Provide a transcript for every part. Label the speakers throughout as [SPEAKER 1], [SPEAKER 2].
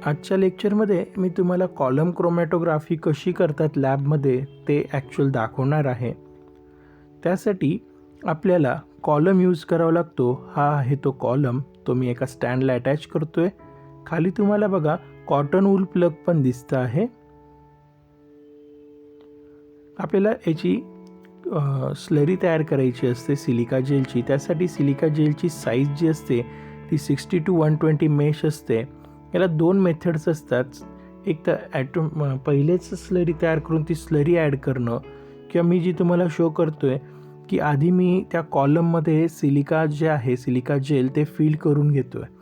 [SPEAKER 1] आजच्या लेक्चरमध्ये मी तुम्हाला कॉलम क्रोमॅटोग्राफी कशी करतात लॅबमध्ये ते ॲक्च्युअल दाखवणार आहे. त्यासाठी आपल्याला कॉलम यूज करावा लागतो. हा आहे तो कॉलम, तो मी एका स्टँडला अटॅच करतो आहे. खाली तुम्हाला बघा कॉटन वूल प्लग पण दिसतं आहे. आपल्याला याची स्लरी तयार करायची असते सिलिका जेलची. त्यासाठी सिलिका जेलची साईज जी असते ती 60 to 120 मेश असते. याला 2 मेथड्स असतात. एक तर पहिलेच स्लरी तयार करून ती स्लरी ॲड करणं, किंवा मी जी तुम्हाला शो करतो आहे की आधी मी त्या कॉलममध्ये सिलिका जे आहे सिलिका जेल ते फिल करून घेतो आहे.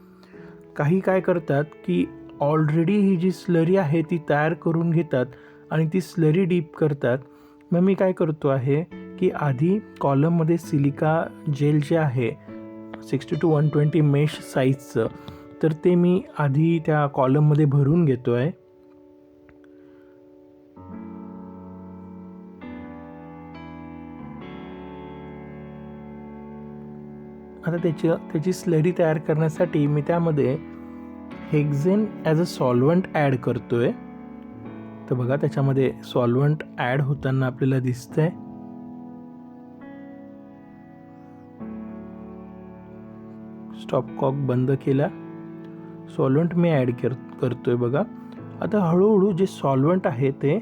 [SPEAKER 1] काही काय करतात की ऑलरेडी ही जी स्लरी आहे ती तयार करून घेतात आणि ती स्लरी डीप करतात. मग मी काय करतो आहे की आधी कॉलममध्ये सिलिका जेल जे आहे 60 to 120 मेश साईजचं, तर ते मी आधी त्या कॉलममध्ये भरून घेतो आहे. आता त्याची स्लरी तयार करण्यासाठी मी त्यामध्ये हेक्झेन ॲज अ सॉल्वंट ॲड करतो आहे. तर बघा त्याच्यामध्ये सॉल्वंट ॲड होताना आपल्याला दिसतंय. स्टॉप कॉक बंद केला. सॉल्वंट मी ॲड करतोय बघा. आता हळूहळू जे सॉल्वंट आहे ते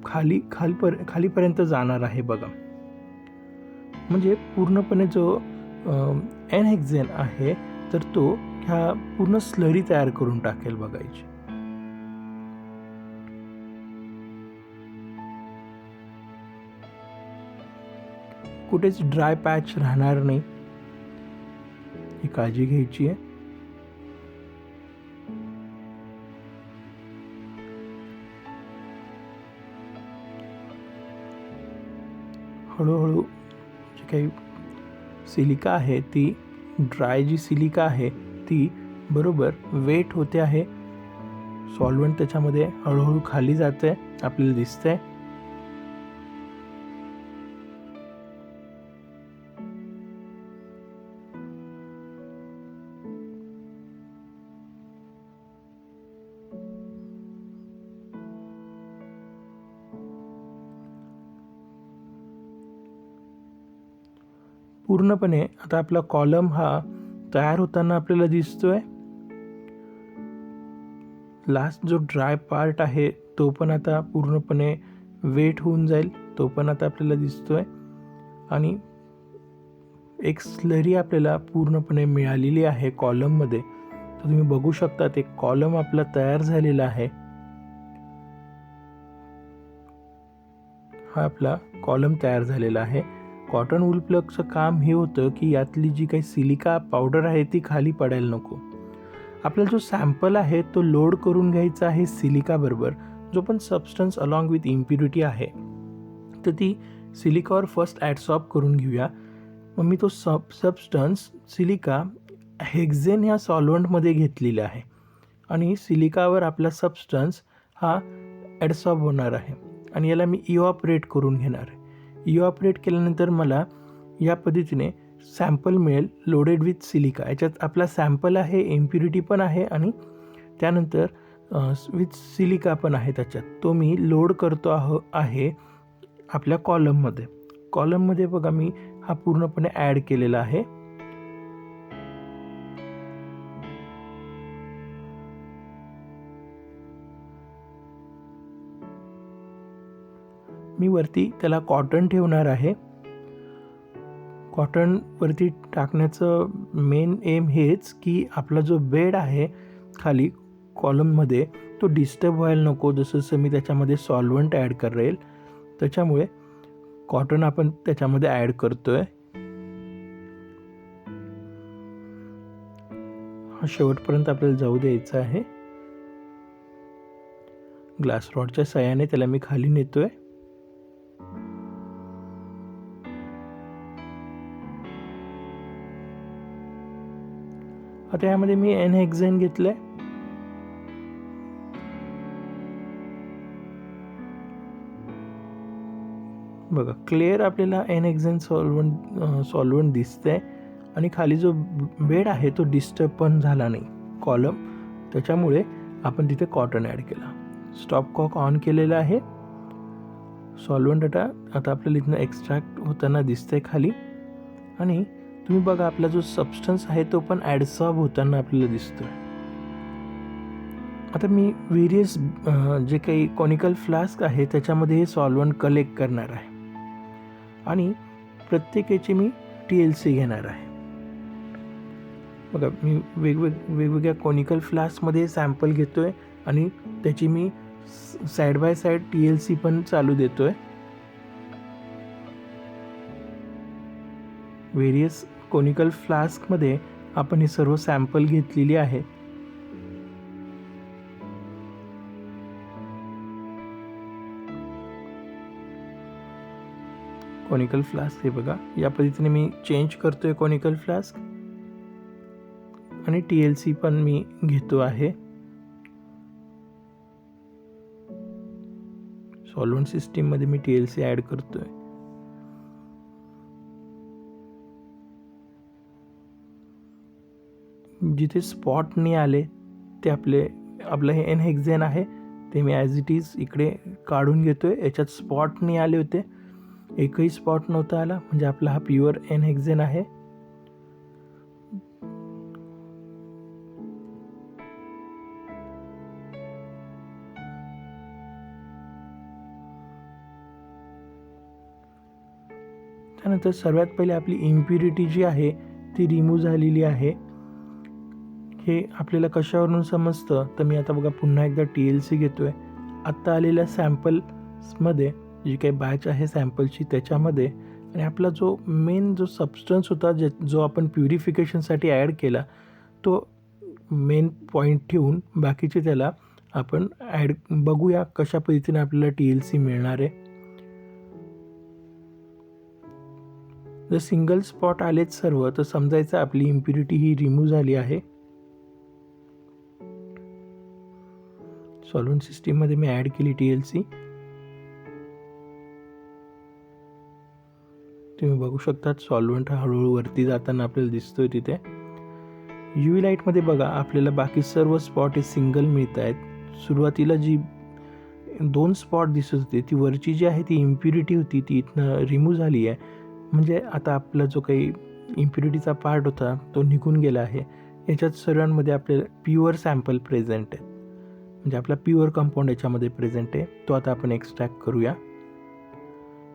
[SPEAKER 1] खालीपर्यंत जाणार आहे बघा. म्हणजे पूर्णपणे जो एन हेक्झेन आहे तर तो ह्या पूर्ण स्लरी तयार करून टाकेल बघायची. कुठेच ड्राय पॅच राहणार नाही, ही काळजी घ्यायची आहे. हळूहळू जी काही सिलिका आहे ती ड्राय जी सिलिका आहे ती बरोबर वेट होते आहे. सॉल्वंट त्याच्यामध्ये हळूहळू खाली जाते आपल्याला दिसतंय. पूर्णपणे आता आपला कॉलम हा तयार होताना आपल्याला दिसतोय. लास्ट जो ड्राय पार्ट आहे तो पण आता पूर्णपणे वेट होऊन जाईल, तो पण आता आपल्याला दिसतोय. आणि एक स्लरी आपल्याला पूर्णपणे मिळालेली आहे कॉलममध्ये. तर तुम्ही बघू शकता ते कॉलम आपला तयार झालेला आहे. हा आपला कॉलम तयार झालेला आहे. कॉटन वूल प्लगचं काम हे होतं की यातली जी काही सिलिका पावडर आहे ती खाली पडायला नको. आपल्याला जो सॅम्पल आहे तो लोड करून घ्यायचा आहे सिलिका बरोबर, जो पण सबस्टन्स अलॉंग विथ इम्प्युरिटी आहे. तर ती सिलिकावर फर्स्ट ॲडसॉर्ब करून घेऊया. मग मी तो सबस्टन्स सिलिका हेक्झेन ह्या सॉल्वंटमध्ये घेतलेला आहे आणि सिलिकावर आपला सबस्टन्स हा ॲडसॉर्ब होणार आहे आणि याला मी इव्हॅपोरेट करून घेणार आहे. इव्हॅपोरेट केल्यानंतर मला या पद्धतीने सॅम्पल मिळेल लोडेड विथ सिलिका. याच्यात आपला सॅम्पल आहे, इम्प्युरिटी पण आहे आणि त्यानंतर विथ सिलिका पण आहे त्याच्यात. तो मी लोड करतो आहे आपल्या कॉलममध्ये बघा मी हा पूर्णपणे ॲड केलेला आहे. मी वरती त्याला कॉटन ठेवणार आहे. कॉटन वरती टाकण्याचं मेन एम हेच की आपला जो बेड आहे खाली कॉलममध्ये तो डिस्टर्ब व्हायला नको. जसं मी त्याच्यामध्ये सॉल्वंट ॲड करेल त्याच्यामुळे कॉटन आपण त्याच्यामध्ये ॲड करतोय. हा शेवटपर्यंत आपल्याला जाऊ द्यायचा आहे. ग्लास रॉडच्या साहाय्याने त्याला मी खाली नेतोय. आता यामध्ये मी एन हेक्झेन घेतलंय. बघा क्लिअर आपल्याला एन हेक्झेन सॉल्वंट दिसतंय आणि खाली जो बेड आहे तो डिस्टर्ब पण झाला नाही कॉलम. त्याच्यामुळे आपण तिथे कॉटन ॲड केला. स्टॉप कॉक ऑन केलेला आहे. सॉल्वंट आता आपल्याला इथनं एक्स्ट्रॅक्ट होताना दिसतंय खाली, आणि तुम्ही बघा आपला जो सबस्टन्स आहे तो पण ॲडसॉर्ब होताना आपल्याला दिसतोय. आता मी व्हेरियस जे काही कॉनिकल फ्लास्क आहे त्याच्यामध्ये हे सॉल्वंट कलेक्ट करणार आहे, आणि प्रत्येकाची मी TLC घेणार आहे. बघा मी वेगवेगळ्या कॉनिकल फ्लास्कमध्ये सॅम्पल घेतोय आणि त्याची मी साईड बाय साईड TLC पण चालू देतोय. व्हेरियस कॉनिकल फ्लास्कमध्ये आपण हे सर्व सॅम्पल घेतलेली आहे. कॉनिकल फ्लास्क हे बघा या पद्धतीने मी चेंज करतोय कॉनिकल फ्लास्क, आणि TLC पण मी घेतो आहे. सॉल्वंट सिस्टीम मध्ये मी TLC ॲड करतोय. जिथे स्पॉट नाही आले ते आपलं हे N-हेक्झेन आहे ते मी ॲज इट इज इकडे काढून घेतोय. याच्यात स्पॉट नाही आले होते, एकही स्पॉट नव्हता आला, म्हणजे आपला हा प्युअर N-हेक्झेन आहे. त्यानंतर सर्वात पहिले आपली इम्प्युरिटी जी आहे ती रिमूव्ह झालेली आहे. हे आपल्याला कशावरून समजतं तर मी आता बघा पुन्हा एकदा TLC घेतोय. आत्ता आलेल्या सॅम्पल्समध्ये जी काही बॅच आहे सॅम्पलची त्याच्यामध्ये, आणि आपला जो मेन जो सबस्टन्स होता जो आपण प्युरिफिकेशनसाठी ॲड केला तो मेन पॉईंट ठेवून बाकीचे त्याला आपण ॲड बघूया कशा पद्धतीने आपल्याला TLC मिळणार आहे. जर सिंगल स्पॉट आलेत सर्व तर समजायचं आपली इम्प्युरिटी ही रिमूव्ह झाली आहे. सॉल्वंट सिस्टीममध्ये मी ॲड केली TLC. तुम्ही बघू शकता सॉल्वंट हळूहळू वरती जाताना आपल्याला दिसतोय तिथे. UV लाईटमध्ये बघा आपल्याला बाकी सर्व स्पॉट हे सिंगल मिळत आहेत. सुरुवातीला जी 2 स्पॉट दिसत होते ती वरची जी आहे ती इम्प्युरिटी होती ती इथनं रिमूव्ह झाली आहे. म्हणजे आता आपला जो काही इम्प्युरिटीचा पार्ट होता तो निघून गेला आहे. याच्यात सर्वांमध्ये आपल्याला प्युअर सॅम्पल प्रेझेंट आहे, म्हणजे आपला प्युअर कंपाऊंड याच्यामध्ये प्रेझेंट आहे. तो आता आपण एक्स्ट्रॅक्ट करूया.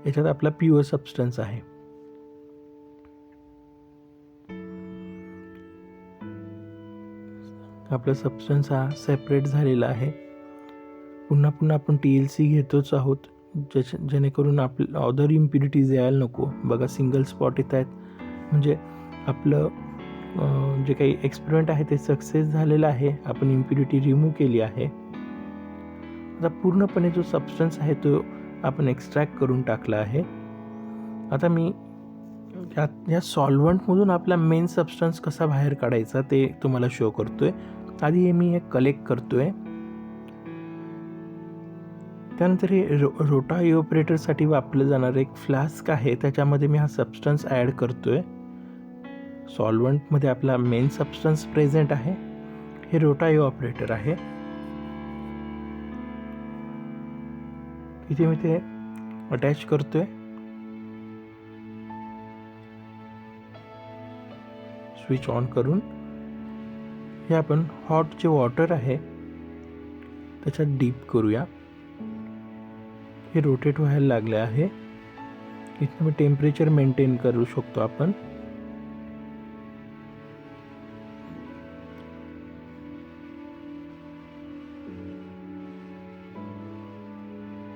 [SPEAKER 1] याच्यात आपला प्युअर सबस्टन्स आहे. आपला सबस्टन्स हा सेपरेट झालेला आहे. पुन्हा आपण TLC घेतोच आहोत, जेणेकरून आपलं अदर इम्प्युरिटीज यायला नको. बघा सिंगल स्पॉट येत आहेत, म्हणजे आपलं जे काही एक्सपेरिमेंट आहे ते सक्सेस झालेलं आहे. आपण इम्प्युरिटी रिमूव्ह केली आहे. आता पूर्णपणे जो सबस्टन्स आहे तो आपण एक्स्ट्रॅक्ट करून टाकला आहे. आता मी या सॉल्वंटमधून आपला मेन सबस्टन्स कसा बाहेर काढायचा ते तुम्हाला शो करतोय. आधी हे मी कलेक्ट करतोय. त्यानंतर हे रोटा इव्हॅपोरेटरसाठी वापरलं जाणारं एक फ्लास्क आहे, त्याच्यामध्ये मी हा सबस्टन्स ॲड करतोय. सॉल्वंटमध्ये आपला मेन सबस्टन्स प्रेझेंट आहे. हे रोटा इव्हॅपोरेटर आहे. इथे मी ते अटॅच करतोय. स्विच ऑन करून हे आपण हॉट जे वॉटर आहे त्याच्यात डीप करूया. हे रोटेट व्हायला लागले आहे. इथं मी टेम्परेचर मेंटेन करू शकतो आपण.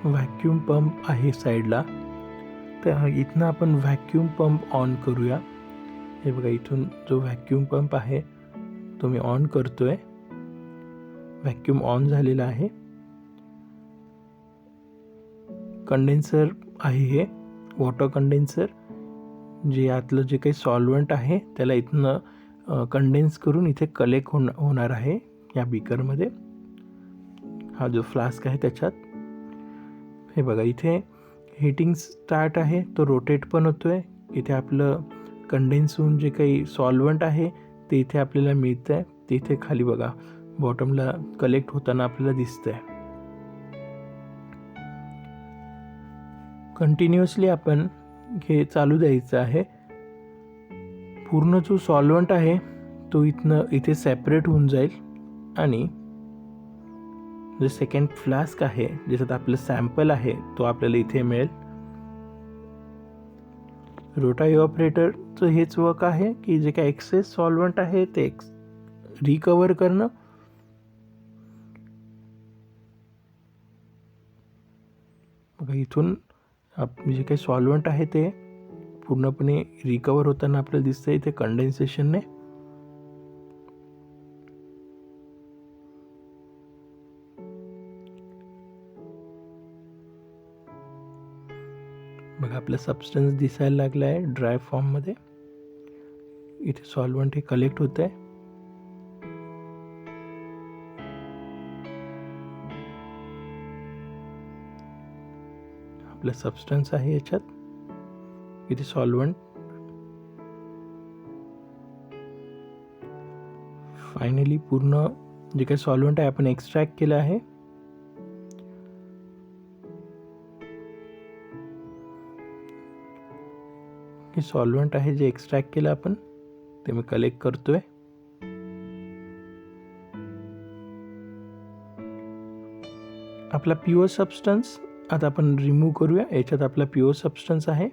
[SPEAKER 1] व्हॅक्यूम पंप आहे साईडला, तर इथनं आपण व्हॅक्यूम पंप ऑन करूया. हे बघा इथून जो व्हॅक्यूम पंप आहे तो मी ऑन करतोय. व्हॅक्यूम ऑन झालेला आहे. कंडेन्सर आहे हे वॉटर कंडेन्सर, जे आतलं जे काही सॉल्वंट आहे त्याला इथनं कंडेन्स करून इथे कलेक्ट होणार आहे या बीकरमध्ये. हा जो फ्लास्क आहे त्याच्यात हे बघा इथे हीटिंग स्टार्ट आहे, तो रोटेट पण होतोय. इथे आपलं कंडेन्स होऊन जे काही सॉल्वंट आहे ते इथे आपल्याला मिळतं आहे. ते इथे खाली बघा बॉटमला कलेक्ट होताना आपल्याला दिसतंय. कंटिन्युअसली आपण हे चालू द्यायचं आहे. पूर्ण जो सॉल्व्हंट आहे तो इथे सेपरेट होऊन जाईल आणि जो सेकंड फ्लास्क आहे ज्याच्यात आपलं सॅम्पल आहे तो आपल्याला इथे मिळेल. रोटा इव्हॅपोरेटरचं हेच वर्क आहे की जे काय एक्सेस सॉल्व्हंट आहे ते रिकवर करणं. बघा इथून जे काही सॉल्व्हंट आहे ते पूर्णपणे रिकवर होताना आपल्याला दिसतंय इथे कंडेन्सेशनने. बघा आपला सबस्टन्स दिसायला लागला आहे ड्राय फॉर्ममध्ये. इथे सॉल्व्हंट हे कलेक्ट होत आहे. आपला सबस्टन्स आहे याच्यात. इथे सॉल्व्हंट फायनली पूर्ण जे काही सॉल्व्हंट आहे आपण एक्स्ट्रॅक्ट केलं आहे. हे सॉल्व्हंट आहे जे एक्स्ट्रॅक्ट केलं आपण ते मी कलेक्ट करतोय. आपला प्युअर सबस्टन्स आता आपण रिमूव्ह करूया. याच्यात आपला प्युअर सबस्टन्स आहे.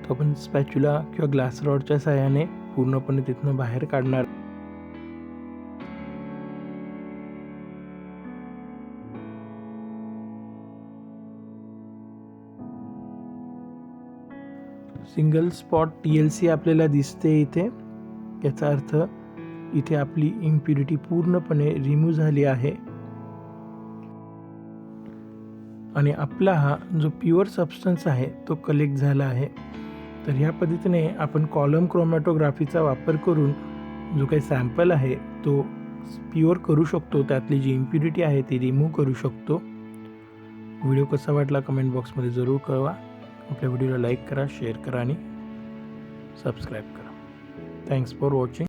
[SPEAKER 1] तो आपण स्पॅच्युला किंवा ग्लास रॉडच्या सहाय्याने पूर्णपणे तिथनं बाहेर काढणार. सिंगल स्पॉट TLC आपल्याला दिसते इथे. याचा अर्थ इथे आपली इम्प्युरिटी पूर्णपणे रिमूव्ह झाली आहे आणि आपला हा जो प्युअर सबस्टन्स आहे तो कलेक्ट झाला आहे. तर ह्या पद्धतीने आपण कॉलम क्रोमॅटोग्राफीचा वापर करून जो काही सॅम्पल आहे तो प्युअर करू शकतो. त्यातली जी इम्प्युरिटी आहे ती रिमूव्ह करू शकतो. व्हिडिओ कसा वाटला कमेंट बॉक्समध्ये जरूर कळवा. आपल्या व्हिडिओला लाईक करा, शेअर करा आणि सबस्क्राईब करा. Thanks for watching.